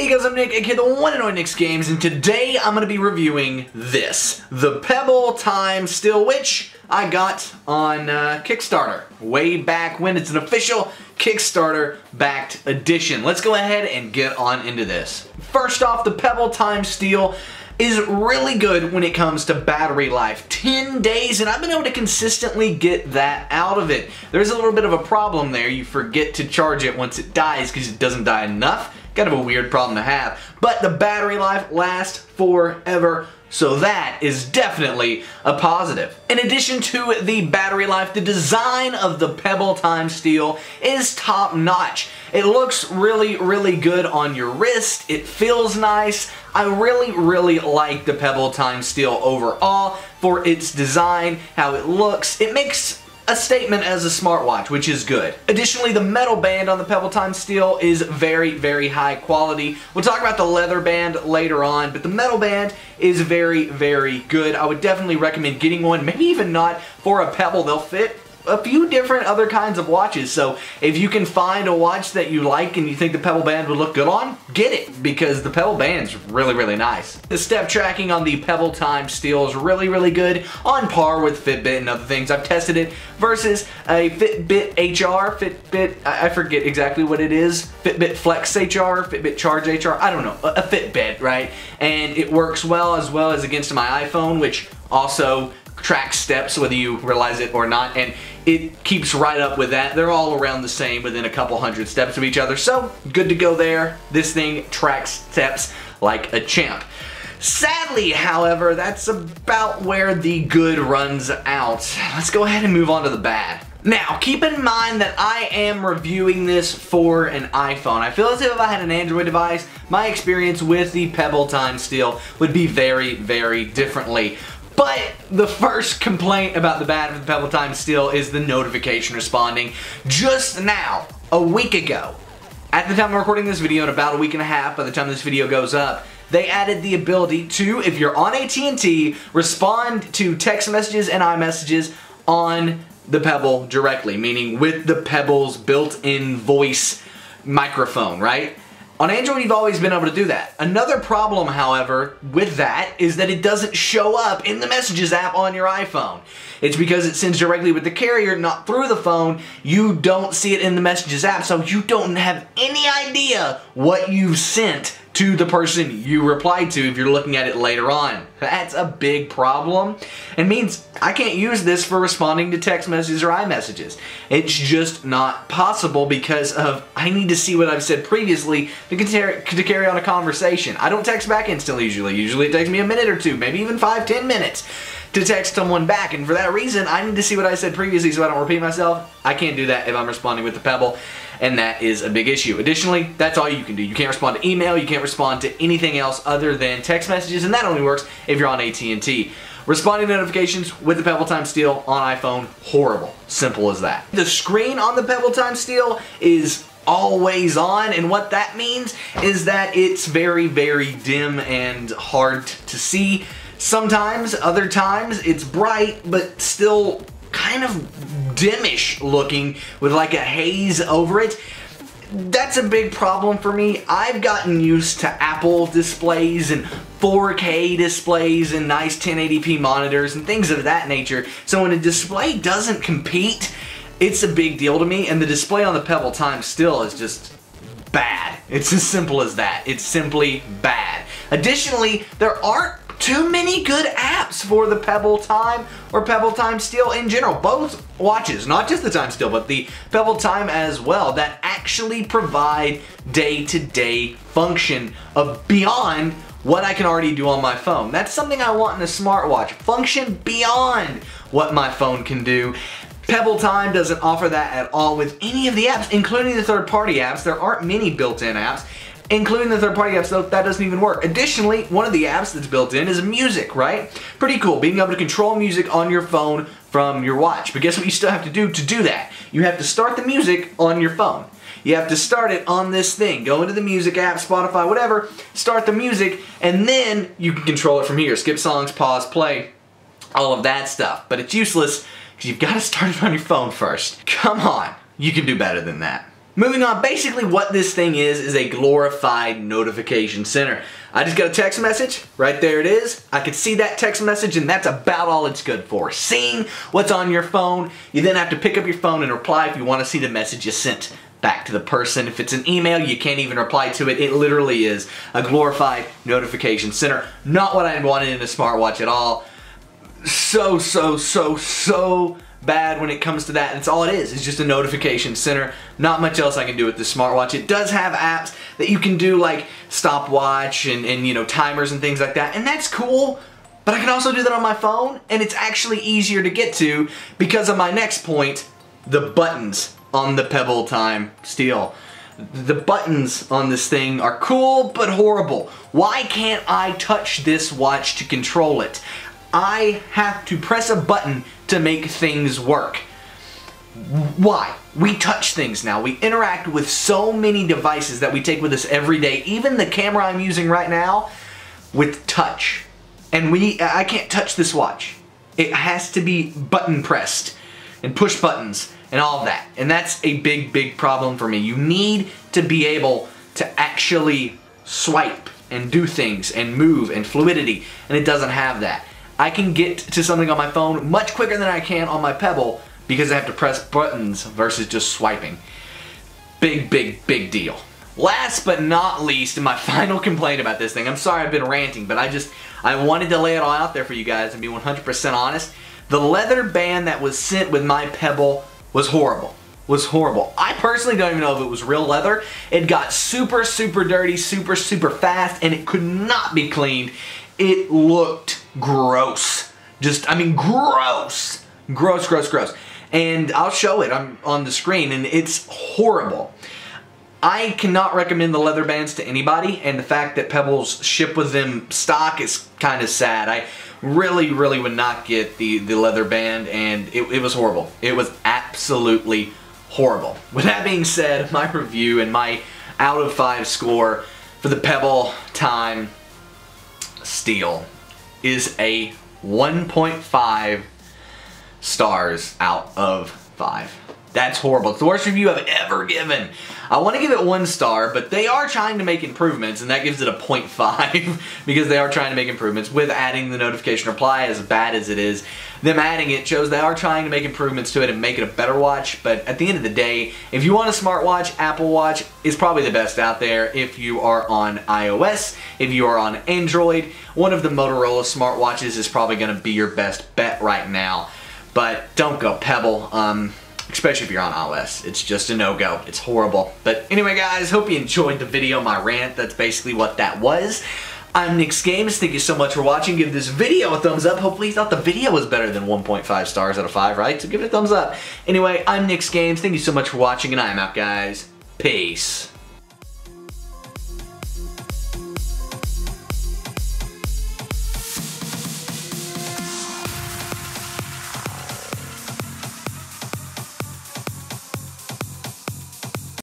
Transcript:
Hey guys, I'm Nick, aka the one and only Nick's Games, and today I'm going to be reviewing this, the Pebble Time Steel, which I got on Kickstarter way back when. It's an official Kickstarter-backed edition. Let's go ahead and get on into this. First off, the Pebble Time Steel is really good when it comes to battery life. 10 days, and I've been able to consistently get that out of it. There's a little bit of a problem there. You forget to charge it once it dies because it doesn't die enough. Kind of a weird problem to have. But the battery life lasts forever, so that is definitely a positive. In addition to the battery life, the design of the Pebble Time Steel is top notch. It looks really, really good on your wrist. It feels nice. I really like the Pebble Time Steel overall for its design, how it looks. It makes a statement as a smartwatch, which is good. Additionally, the metal band on the Pebble Time Steel is very high quality. We'll talk about the leather band later on, but the metal band is very good. I would definitely recommend getting one, maybe even not for a Pebble. They'll fit a few different other kinds of watches, so if you can find a watch that you like and you think the Pebble band would look good on, get it, because the Pebble band's really nice. The step tracking on the Pebble Time Steel is really good, on par with Fitbit and other things. I've tested it versus a Fitbit HR, I forget exactly what it is, Fitbit Flex HR, Fitbit Charge HR, I don't know, a Fitbit, right? And it works well as against my iPhone, which also tracks steps whether you realize it or not, and it keeps right up with that. They're all around the same, within a couple hundred steps of each other, so good to go there. This thing tracks steps like a champ. Sadly, however, that's about where the good runs out. Let's go ahead and move on to the bad. Now, keep in mind that I am reviewing this for an iPhone. I feel as if I had an Android device, my experience with the Pebble Time Steel would be very differently. But the first complaint about the bad of the Pebble Time Steel is the notification responding. Just now, a week ago, at the time I'm recording this video, in about a week and a half by the time this video goes up, they added the ability to, if you're on AT&T, respond to text messages and iMessages on the Pebble directly, meaning with the Pebble's built-in voice microphone, right? On Android, you've always been able to do that. Another problem, however, with that is that it doesn't show up in the Messages app on your iPhone. It's because it sends directly with the carrier, not through the phone. You don't see it in the Messages app, so you don't have any idea what you've sent to the person you replied to if you're looking at it later on. That's a big problem. It means I can't use this for responding to text messages or iMessages. It's just not possible because of I need to see what I've said previously to carry on a conversation. I don't text back instantly usually. Usually it takes me a minute or two, maybe even 5-10 minutes to text someone back, and for that reason I need to see what I said previously so I don't repeat myself. I can't do that if I'm responding with the Pebble, and that is a big issue. Additionally, that's all you can do. You can't respond to email, you can't respond to anything else other than text messages, and that only works if you're on AT&T. Responding to notifications with the Pebble Time Steel on iPhone, horrible. Simple as that. The screen on the Pebble Time Steel is always on, and what that means is that it's very dim and hard to see. Sometimes, other times, it's bright, but still kind of dimish looking with like a haze over it. That's a big problem for me. I've gotten used to Apple displays and 4K displays and nice 1080p monitors and things of that nature. So when a display doesn't compete, it's a big deal to me, and the display on the Pebble Time Steel is just bad. It's as simple as that. It's simply bad. Additionally, there aren't too many good apps for the Pebble Time or Pebble Time Steel in general. Both watches, not just the Time Steel, but the Pebble Time as well, that actually provide day-to-day function of beyond what I can already do on my phone. That's something I want in a smartwatch. Function beyond what my phone can do. Pebble Time doesn't offer that at all with any of the apps, including the third-party apps. There aren't many built-in apps. Including the third-party apps, though, that doesn't even work. Additionally, one of the apps that's built in is music, right? Pretty cool, being able to control music on your phone from your watch. But guess what you still have to do that? You have to start the music on your phone. You have to start it on this thing. Go into the music app, Spotify, whatever, start the music, and then you can control it from here. Skip songs, pause, play, all of that stuff. But it's useless because you've got to start it on your phone first. Come on, you can do better than that. Moving on, basically what this thing is a glorified notification center. I just got a text message, right there it is. I can see that text message and that's about all it's good for. Seeing what's on your phone, you then have to pick up your phone and reply if you want to see the message you sent back to the person. If it's an email, you can't even reply to it. It literally is a glorified notification center. Not what I wanted in a smartwatch at all. So bad when it comes to that. That's all it is. It's just a notification center. Not much else I can do with this smartwatch. It does have apps that you can do like stopwatch and you know, timers and things like that, and that's cool. But I can also do that on my phone, and it's actually easier to get to because of my next point, the buttons on the Pebble Time Steel. The buttons on this thing are cool but horrible. Why can't I touch this watch to control it? I have to press a button to make things work. Why? We touch things now. We interact with so many devices that we take with us every day, even the camera I'm using right now, with touch. And I can't touch this watch. It has to be button pressed and push buttons and all of that. And that's a big problem for me. You need to be able to actually swipe and do things and move and fluidity, and it doesn't have that. I can get to something on my phone much quicker than I can on my Pebble because I have to press buttons versus just swiping. Big deal. Last but not least, and my final complaint about this thing, I'm sorry I've been ranting, but I wanted to lay it all out there for you guys and be 100% honest. The leather band that was sent with my Pebble was horrible. I personally don't even know if it was real leather. It got super dirty, super fast, and it could not be cleaned. It looked gross. Just, I mean, gross. Gross. And I'll show it on the screen, and it's horrible. I cannot recommend the leather bands to anybody, and the fact that Pebbles ship with them stock is kind of sad. I really would not get the leather band, and it was horrible. It was absolutely horrible. With that being said, my review and my out of 5 score for the Pebble Time Steel is a 1.5 stars out of 5. That's horrible. It's the worst review I've ever given. I want to give it 1 star, but they are trying to make improvements, and that gives it a 0.5 because they are trying to make improvements with adding the notification reply. As bad as it is, them adding it shows they are trying to make improvements to it and make it a better watch. But at the end of the day, if you want a smartwatch, Apple Watch is probably the best out there. If you are on iOS, if you are on Android, one of the Motorola smartwatches is probably going to be your best bet right now. But don't go Pebble. Especially if you're on iOS. It's just a no-go. It's horrible. But anyway, guys, hope you enjoyed the video, my rant. That's basically what that was. I'm Nick's Games. Thank you so much for watching. Give this video a thumbs up. Hopefully you thought the video was better than 1.5 stars out of 5, right? So give it a thumbs up. Anyway, I'm Nick's Games. Thank you so much for watching, and I'm out, guys. Peace.